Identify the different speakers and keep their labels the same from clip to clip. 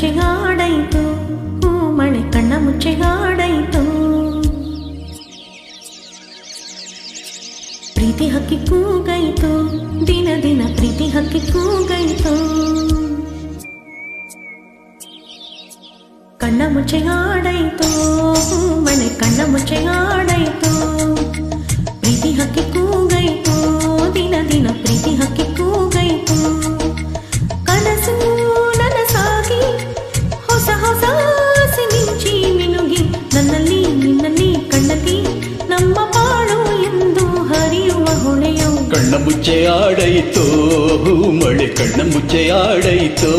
Speaker 1: ಮುಚ್ಚೆ ಹಾಡಾಯಿತು, ಮಳೆ ಕಣ್ಣ ಮುಚ್ಚೆ ಹಾಡಾಯಿತು. ಪ್ರೀತಿ ಹಕ್ಕಿ ಕೂಗಾಯಿತು, ದಿನ ದಿನ ಪ್ರೀತಿ ಹಕ್ಕಿ ಕೂಗಾಯಿತು. ಕಣ್ಣ ಮುಚ್ಚೆ ಹಾಡಾಯಿತು, ಮಳೆ ಕಣ್ಣ ಮುಚ್ಚೆ ಹಾಡಾಯಿತು. ಪ್ರೀತಿ ಹಕ್ಕಿ ಕೂಗಾಯಿತು, ದಿನ ದಿನ ಪ್ರೀತಿ ಹಕ್ಕಿ ಕೂಗಾಯಿತು. ಕನಸು ನನಸಾಗಿ ಹೊಸ ಹೊಸ ಆಸೆ ಮಿಂಚಿ ಮಿನುಗಿ ನನ್ನಲ್ಲಿ ನಿನ್ನಲ್ಲಿ ಕಣ್ಣಲ್ಲಿ ನಮ್ಮ ಬಾಳು ಎಂದು ಹರಿಯುವ ಹೊಳೆಯು.
Speaker 2: ಕಣ್ಣ ಮುಚ್ಚೆ ಆಡಾಯಿತು, ಮಳೆ ಕಣ್ಣ ಮುಚ್ಚೆ ಆಡಾಯಿತು.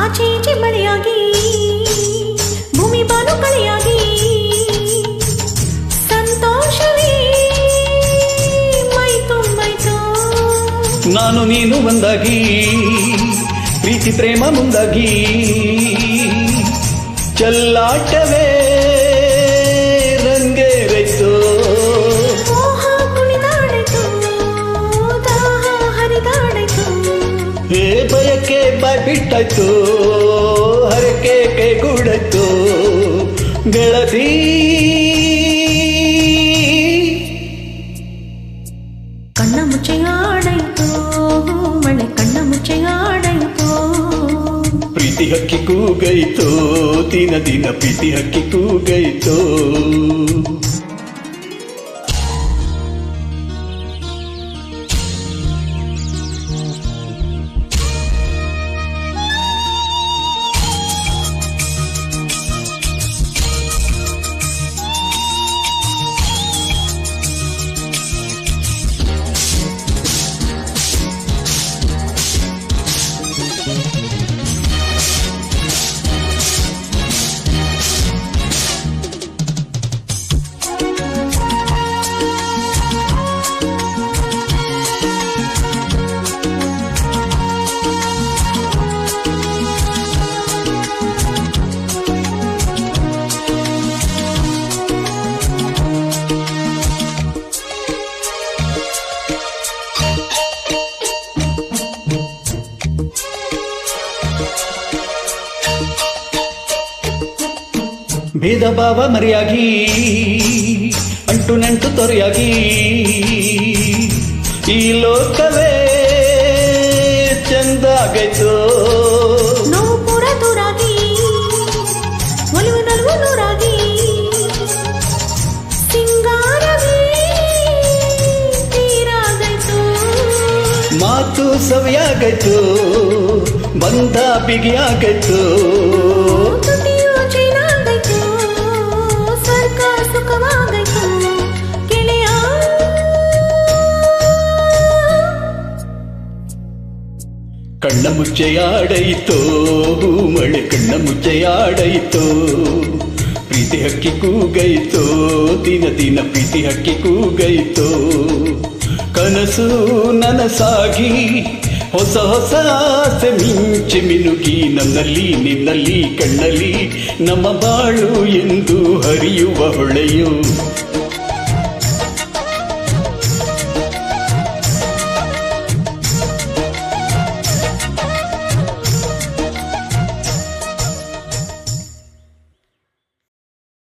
Speaker 1: ಆಚೆ ಈಚೆ ಮಳೆಯಾಗಿ ಭೂಮಿ ಬಾನು ಕಳೆಯಾಗಿ ಸಂತೋಷವೇ ಮೈ ತುಂಬಾಯ್ತು.
Speaker 2: ನಾನು ನೀನು ಒಂದಾಗಿ ಪ್ರೀತಿ ಪ್ರೇಮ ಮುಂದಾಗಿ ಚೆಲ್ಲಾಟವೇ ರಂಗೇರೈತು.
Speaker 1: ಮೋಹ ಕುಣಿದಾಡಿತು, ದಾಹ ಹರಿದಾಡಿತು.
Speaker 2: ಹೇ ಬಯಕೆ ಬಾಯ್ ಬಿಟ್ಟಾಯ್ತು, ಹರಕೆ ಕೈಗೂಡಾಯ್ತು. ಗೆಳತಿ
Speaker 1: ಕಣ್ಣ ಮುಚ್ಚೆ ಆಡಾಯಿತು, ಮಳೆ ಕಣ್ಣ ಮುಚ್ಚೆ ಆಡಾಯಿತು.
Speaker 2: ಪ್ರೀತಿ ಹಕ್ಕಿ ಕೂಗೈತು, ದಿನ ದಿನ ಪ್ರೀತಿ ಹಕ್ಕಿ ಕೂಗೈತು. ಭೇದ ಭಾವ ಮರೆಯಾಗಿ ಅಂಟು ನಂಟು ತೊರೆಯಾಗಿ ಈ ಲೋಕವೇ ಚಂದ ಆಗೈತು.
Speaker 1: ನೋವು ಪೂರ ದೂರಾಗಿ ಒಲವು ನಲವು ನೂರಾಗಿ ಸಿಂಗಾರವೇ ತೀರಾಗೈತು.
Speaker 2: ಮಾತು ಸವಿಯಾಗೈತು, ಬಂಧ ಬಿಗಿಯಾಗೈತು.
Speaker 1: ತುಟಿಯು ಚೈನಾಗೈತು, ಸ್ವರ್ಗ ಸುಖವಾಗೈತು. ಗೆಳೆಯ
Speaker 2: ಕಣ್ಣ ಮುಚ್ಚೆಯಾಡೈತು, ಮಳೆ ಕಣ್ಣ ಮುಚ್ಚೆಯಾಡೈತು. ಪ್ರೀತಿ ಹಕ್ಕಿ ಕೂಗೈತು, ದಿನ ದಿನ ಪ್ರೀತಿ ಹಕ್ಕಿ ಕೂಗೈತು. ಕನಸು ನನಸಾಗಿ ಹೊಸ ಹೊಸ ಆಸೆ ಮಿಂಚಿ ಮಿನುಗಿ ನನ್ನಲ್ಲಿ ನಿನ್ನಲ್ಲಿ ಕಣ್ಣಲ್ಲಿ ನಮ್ಮ ಬಾಳು ಎಂದು ಹರಿಯುವ ಹೊಳೆಯು.